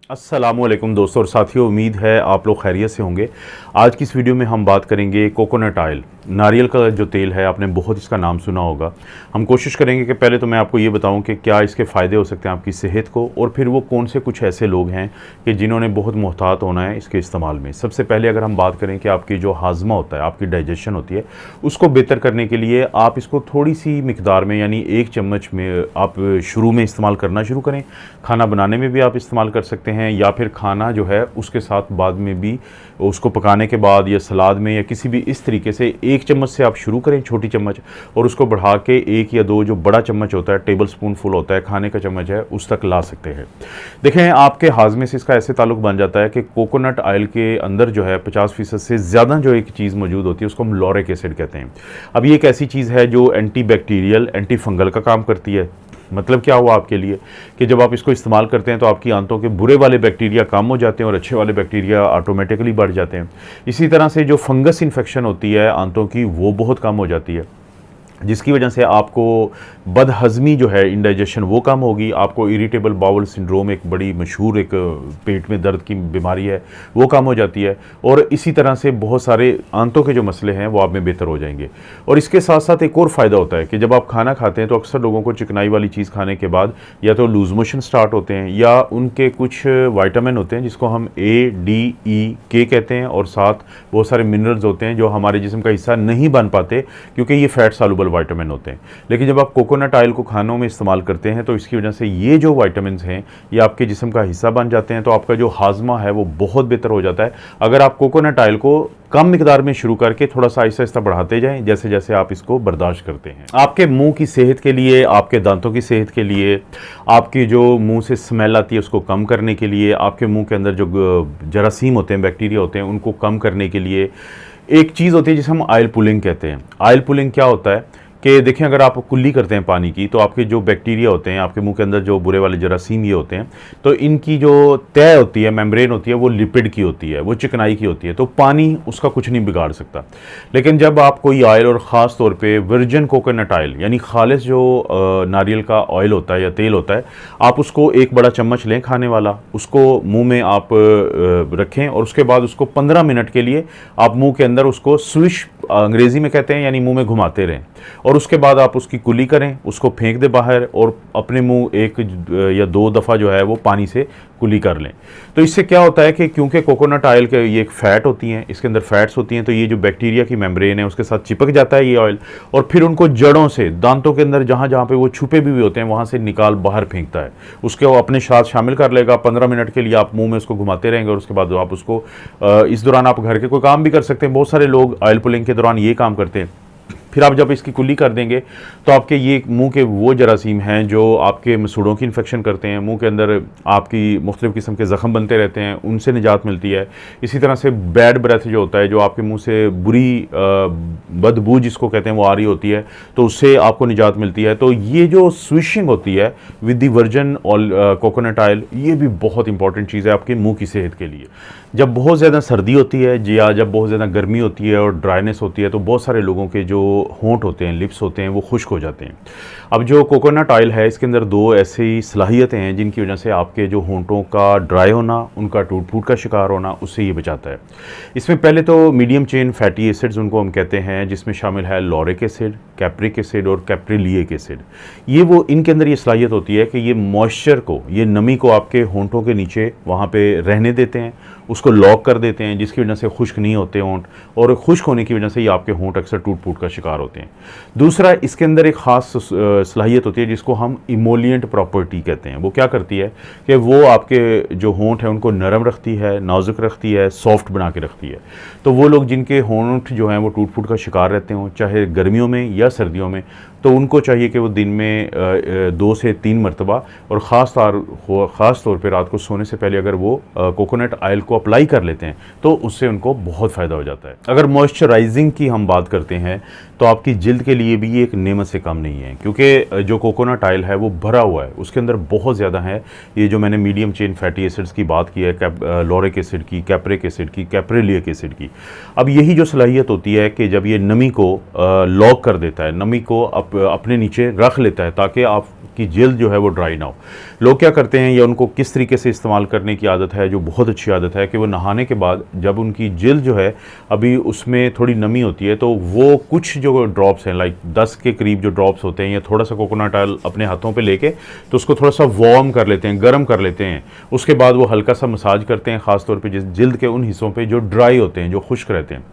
अस्सलामुअलैकुम दोस्तों और साथियों, उम्मीद है आप लोग खैरियत से होंगे। आज की इस वीडियो में हम बात करेंगे कोकोनट ऑयल, नारियल का जो तेल है। आपने बहुत इसका नाम सुना होगा। हम कोशिश करेंगे कि पहले तो मैं आपको ये बताऊं कि क्या इसके फ़ायदे हो सकते हैं आपकी सेहत को, और फिर वो कौन से कुछ ऐसे लोग हैं कि जिन्होंने बहुत मोहतात होना है इसके इस्तेमाल में। सबसे पहले अगर हम बात करें कि आपकी जो हाजमा होता है, आपकी डाइजेशन होती है, उसको बेहतर करने के लिए आप इसको थोड़ी सी मिकदार में, यानी 1 चम्मच में आप शुरू में इस्तेमाल करना शुरू करें। खाना बनाने में भी आप इस्तेमाल कर सकते हैं, या फिर खाना जो है उसके साथ बाद में भी, उसको पकाने के बाद या सलाद में या किसी भी इस तरीके से 1 चम्मच से आप शुरू करें, छोटी चम्मच, और उसको बढ़ा के 1 या 2 जो बड़ा चम्मच होता है, टेबल स्पून फुल होता है, खाने का चम्मच है, उस तक ला सकते हैं। देखें, आपके हाजमे से इसका ऐसे ताल्लुक बन जाता है कि कोकोनट ऑयल के अंदर जो है 50% से ज़्यादा जो एक चीज़ मौजूद होती है उसको हम लॉरिक एसिड कहते हैं। अब ये एक ऐसी चीज़ है जो एंटी बैक्टीरियल, एंटी फंगल का काम करती है। मतलब क्या हुआ आपके लिए कि जब आप इसको इस्तेमाल करते हैं तो आपकी आंतों के बुरे वाले बैक्टीरिया कम हो जाते हैं और अच्छे वाले बैक्टीरिया ऑटोमेटिकली बढ़ जाते हैं। इसी तरह से जो फंगस इन्फेक्शन होती है आंतों की, वो बहुत कम हो जाती है, जिसकी वजह से आपको बदहज़मी जो है, इंडाइजेशन, वो कम होगी। आपको इरिटेबल बाउल सिंड्रोम, एक बड़ी मशहूर एक पेट में दर्द की बीमारी है, वो कम हो जाती है। और इसी तरह से बहुत सारे आंतों के जो मसले हैं वो आप में बेहतर हो जाएंगे। और इसके साथ साथ एक और फ़ायदा होता है कि जब आप खाना खाते हैं तो अक्सर लोगों को चिकनाई वाली चीज़ खाने के बाद या तो लूज़ मोशन स्टार्ट होते हैं, या उनके कुछ वाइटामिन होते हैं जिसको हम ADE कहते हैं, और साथ बहुत सारे मिनरल्स होते हैं जो हमारे जिस्म का हिस्सा नहीं बन पाते क्योंकि ये फैट सॉल्युबल वाइटामिन होते हैं। लेकिन जब आप कोकोनट ऑयल को खानों में इस्तेमाल करते हैं तो इसकी वजह से ये जो वाइटामिन हैं ये आपके जिस्म का हिस्सा बन जाते हैं, तो आपका जो हाजमा है वो बहुत बेहतर हो जाता है। अगर आप कोकोनट ऑयल को कम मिकदार में शुरू करके थोड़ा सा आहिस्ता आहिस्ता बढ़ाते जाएं, जैसे जैसे आप इसको बर्दाश्त करते हैं। आपके मुंह की सेहत के लिए, आपके दांतों की सेहत के लिए, आपकी जो मुंह से स्मेल आती है उसको कम करने के लिए, आपके मुंह के अंदर जो जरासीम होते हैं, बैक्टीरिया होते हैं, उनको कम करने के लिए एक चीज़ होती है जिसे हम ऑयल पुलिंग कहते हैं। ऑयल पुलिंग क्या होता है कि देखें, अगर आप कुल्ली करते हैं पानी की तो आपके जो बैक्टीरिया होते हैं, आपके मुंह के अंदर जो बुरे वाले जरासीम ये होते हैं, तो इनकी जो तय होती है, मेम्ब्रेन होती है, वो लिपिड की होती है, वो चिकनाई की होती है, तो पानी उसका कुछ नहीं बिगाड़ सकता। लेकिन जब आप कोई ऑयल, और ख़ास तौर पे वर्जिन कोकोनट ऑयल, यानी खालिस जो नारियल का ऑयल होता है या तेल होता है, आप उसको एक बड़ा चम्मच लें खाने वाला, उसको मुँह में आप रखें, और उसके बाद उसको 15 मिनट के लिए आप मुँह के अंदर उसको स्विश, अंग्रेज़ी में कहते हैं, यानी मुँह में घुमाते रहें, और उसके बाद आप उसकी कुली करें, उसको फेंक दें बाहर, और अपने मुंह 1 या 2 दफ़ा जो है वो पानी से कुली कर लें। तो इससे क्या होता है कि क्योंकि कोकोनट ऑयल के ये एक फ़ैट होती हैं, इसके अंदर फैट्स होती हैं, तो ये जो बैक्टीरिया की मेम्ब्रेन है उसके साथ चिपक जाता है ये ऑयल, और फिर उनको जड़ों से, दांतों के अंदर जहाँ जहाँ पे वो छुपे भी होते हैं वहाँ से निकाल बाहर फेंकता है, उसके वो अपने साथ शामिल कर लेगा। 15 मिनट के लिए आप मुँह में उसको घुमाते रहेंगे, और उसके बाद आप उसको इस दौरान आप घर के कोई काम भी कर सकते हैं। बहुत सारे लोग ऑयल पुलिंग के दौरान ये काम करते हैं। फिर आप जब इसकी कुल्ली कर देंगे तो आपके ये मुंह के वो जरासीम हैं जो आपके मसूड़ों की इन्फेक्शन करते हैं, मुंह के अंदर आपकी मुख्तलिफ़ किस्म के ज़ख़म बनते रहते हैं, उनसे निजात मिलती है। इसी तरह से बैड ब्रेथ जो होता है, जो आपके मुंह से बुरी बदबू जिसको कहते हैं वो आ रही होती है, तो उससे आपको निजात मिलती है। तो ये जो स्विशिंग होती है with the virgin coconut oil, ये भी बहुत इंपॉर्टेंट चीज़ है आपके मुँह की सेहत के लिए। जब बहुत ज़्यादा सर्दी होती है या जब बहुत ज़्यादा गर्मी होती है और ड्राइनेस होती है, तो बहुत सारे लोगों के जो होंठ होते हैं, लिप्स होते हैं, वो खुश्क हो जाते हैं। अब जो कोकोनट ऑयल है, इसके अंदर 2 ऐसी सलाहियतें हैं जिनकी वजह से आपके जो होंठों का ड्राई होना, उनका टूट फूट का शिकार होना, उससे ये बचाता है। इसमें पहले तो मीडियम चेन फैटी एसिड्स उनको हम कहते हैं, जिसमें शामिल है लॉरिक एसिड, कैप्रिक एसिड और कैप्रिलिक एसिड। ये वो, इनके अंदर ये सलाहियत होती है कि ये मॉइस्चर को, ये नमी को आपके होंठों के नीचे वहाँ पे रहने देते हैं, उसको लॉक कर देते हैं, जिसकी वजह से खुश्क नहीं होते होंठ, और खुश्क होने की वजह से ये आपके होंठ अक्सर टूट फूट का शिकार होते हैं। दूसरा, इसके अंदर एक ख़ास सलाहियत होती है जिसको हम इमोलिएंट प्रॉपर्टी कहते हैं। वो क्या करती है कि वो आपके जो होंठ है उनको नरम रखती है, नाजुक रखती है, सॉफ्ट बना के रखती है। तो वो लोग जिनके होंठ जो हैं वो टूट फूट का शिकार रहते हों, चाहे गर्मियों में या सर्दियों में, तो उनको चाहिए कि वो दिन में 2 से 3 मरतबा, और ख़ास तौर पे रात को सोने से पहले अगर वो कोकोनट ऑयल को अप्लाई कर लेते हैं तो उससे उनको बहुत फ़ायदा हो जाता है। अगर मॉइस्चराइजिंग की हम बात करते हैं तो आपकी जिल्द के लिए भी ये एक नेमत से कम नहीं है, क्योंकि जो कोकोनट ऑयल है वो भरा हुआ है, उसके अंदर बहुत ज़्यादा है ये जो मैंने मीडियम चेन फैटी एसिड्स की बात की है, लॉरिक एसिड की, कैप्रिक एसिड की, कैप्रिलिक एसिड की। अब यही जो सलाहियत होती है कि जब ये नमी को लॉक कर देता है, नमी को अपने नीचे रख लेता है, ताकि आप आपकी जल्द जो है वो ड्राई ना हो। लोग क्या करते हैं या उनको किस तरीके से इस्तेमाल करने की आदत है, जो बहुत अच्छी आदत है, कि वो नहाने के बाद जब उनकी जल्द जो है अभी उसमें थोड़ी नमी होती है तो वो कुछ जो ड्रॉप्स हैं लाइक 10 के करीब जो ड्रॉप्स होते हैं या थोड़ा सा कोकोनट ऑयल अपने हाथों पे लेके तो उसको थोड़ा सा वार्म कर लेते हैं, गर्म कर लेते हैं। उसके बाद वो हल्का सा मसाज करते हैं, ख़ासतौर पे जिस जल्द के उन हिस्सों पे जो ड्राई होते हैं, जो खुश्क रहते हैं।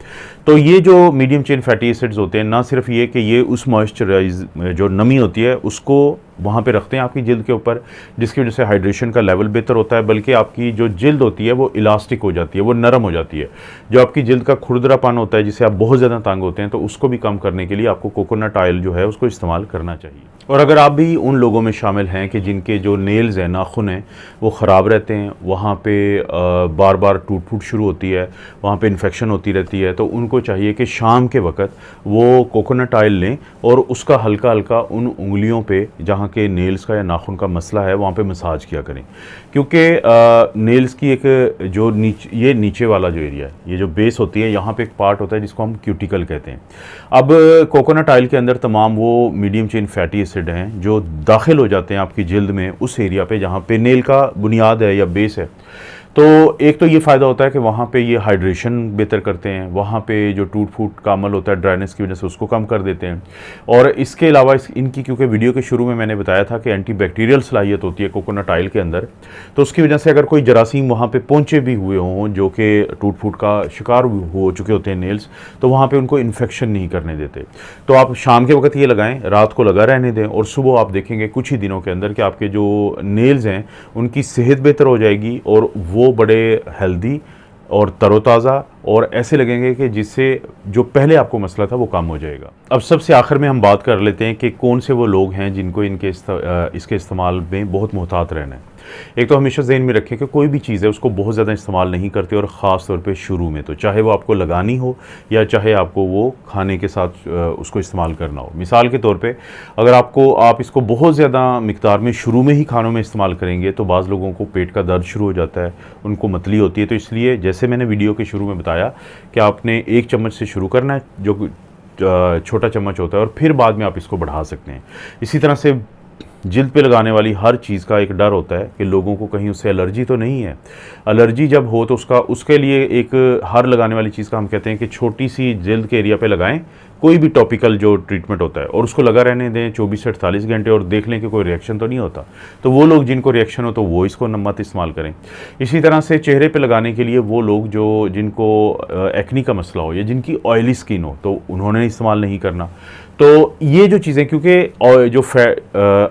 तो ये जो मीडियम चेन फैटी एसिड्स होते हैं, ना सिर्फ ये कि ये उस मॉइस्चराइज जो नमी होती है उसको वहाँ पे रखते हैं आपकी जल्द के ऊपर, जिसकी वजह से हाइड्रेशन का लेवल बेहतर होता है, बल्कि आपकी जो जल्द होती है वो इलास्टिक हो जाती है, वो नरम हो जाती है। जो आपकी जल्द का खुरदरापन होता है जिससे आप बहुत ज़्यादा तंग होते हैं, तो उसको भी कम करने के लिए आपको कोकोनट ऑयल जो है उसको इस्तेमाल करना चाहिए। और अगर आप भी उन लोगों में शामिल हैं कि जिनके जो नेल्स हैं, नाखून हैं, वो ख़राब रहते हैं, वहाँ पे बार बार टूट फूट शुरू होती है, वहाँ पे इन्फेक्शन होती रहती है, तो उनको चाहिए कि शाम के वक्त वो कोकोनट ऑयल लें और उसका हल्का हल्का उन उंगलियों पे जहाँ के नेल्स का या नाखून का मसला है वहाँ पे मसाज किया करें। क्योंकि नेल्स की एक जो ये नीचे वाला जो एरिया है, ये जो बेस होती है, यहाँ पे एक पार्ट होता है जिसको हम क्यूटिकल कहते हैं। अब कोकोनट ऑयल के अंदर तमाम वो मीडियम चेन फैटी एसिड हैं जो दाखिल हो जाते हैं आपकी जल्द में, उस एरिया पे जहाँ पे नेल का बुनियाद है या बेस है। तो एक तो ये फ़ायदा होता है कि वहाँ पे ये हाइड्रेशन बेहतर करते हैं, वहाँ पे जो टूट फूट का अमल होता है ड्राइनेस की वजह से उसको कम कर देते हैं। और इसके अलावा इनकी, क्योंकि वीडियो के शुरू में मैंने बताया था कि एंटीबैक्टीरियल सलाहियत होती है कोकोनट ऑयल के अंदर, तो उसकी वजह से अगर कोई जरासीम वहाँ पे पहुँचे भी हुए हों जो कि टूट फूट का शिकार हो चुके होते हैं नेल्स, तो वहाँ पर उनको इन्फेक्शन नहीं करने देते। तो आप शाम के वक्त ये लगाएँ, रात को लगा रहने दें, और सुबह आप देखेंगे कुछ ही दिनों के अंदर कि आपके जो नेल्स हैं उनकी सेहत बेहतर हो जाएगी और वो बड़े हेल्दी और तरोताज़ा और ऐसे लगेंगे कि जिससे जो पहले आपको मसला था वो कम हो जाएगा। अब सबसे आखिर में हम बात कर लेते हैं कि कौन से वो लोग हैं जिनको इसके इस्तेमाल में बहुत मोहतात रहना है। एक तो हमेशा ज़हन में रखें कि कोई भी चीज़ है उसको बहुत ज़्यादा इस्तेमाल नहीं करते, और ख़ास तौर पे शुरू में, तो चाहे वो आपको लगानी हो या चाहे आपको वो खाने के साथ उसको इस्तेमाल करना हो। मिसाल के तौर पे अगर आप इसको बहुत ज़्यादा मिकदार में शुरू में ही खानों में इस्तेमाल करेंगे तो बाज़ लोगों को पेट का दर्द शुरू हो जाता है, उनको मतली होती है। तो इसलिए जैसे मैंने वीडियो के शुरू में बताया कि आपने 1 चम्मच से शुरू करना है जो छोटा चम्मच होता है, और फिर बाद में आप इसको बढ़ा सकते हैं। इसी तरह से जिल्द पे लगाने वाली हर चीज़ का एक डर होता है कि लोगों को कहीं उससे एलर्जी तो नहीं है। एलर्जी जब हो तो उसके लिए एक हर लगाने वाली चीज़ का हम कहते हैं कि छोटी सी जिल्द के एरिया पे लगाएं कोई भी टॉपिकल जो ट्रीटमेंट होता है, और उसको लगा रहने दें 24 से 48 घंटे, और देख लें कि कोई रिएक्शन तो नहीं होता। तो वो लोग जिनको रिएक्शन हो तो वो इसको मत इस्तेमाल करें। इसी तरह से चेहरे पे लगाने के लिए वो लोग जिनको एक्नी का मसला हो या जिनकी ऑयली स्किन हो तो उन्होंने इस्तेमाल नहीं करना। तो ये जो चीज़ें, क्योंकि जो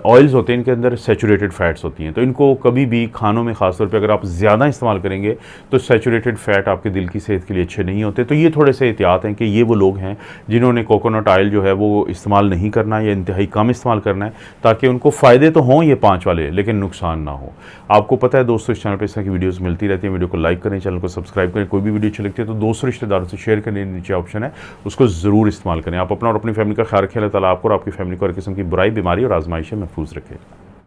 ऑयल्स होते हैं इनके अंदर सैचुरेटेड फ़ैट्स होती हैं, तो इनको कभी भी खानों में ख़ासतौर पे अगर आप ज़्यादा इस्तेमाल करेंगे तो सैचुरेटेड फ़ैट आपके दिल की सेहत के लिए अच्छे नहीं होते। तो ये थोड़े से एहतियात हैं कि ये वो लोग हैं जिन्होंने कोकोनट ऑयल जो है वो इस्तेमाल नहीं करना या इंतहाई कम इस्तेमाल करना है, ताकि उनको फ़ायदे तो हों ये 5 वाले, लेकिन नुकसान ना हो। आपको पता है दोस्तों, इस चैनल पर इस तरह की वीडियोज़ मिलती रहती हैं। वीडियो को लाइक करें, चैनल को सब्सक्राइब करें। कोई भी वीडियो अच्छी लगती है तो दोस्तों रिश्तेदारों से शेयर करने नीचे ऑप्शन है, उसको ज़रूर इस्तेमाल करें। आप अपना और अपनी फैमिली का ख्याल रखें। अल्लाह ताला आपको और आपकी फैमिली को हर किस्म की बुराई, बीमारी और आजमाइश से महफूज रखें।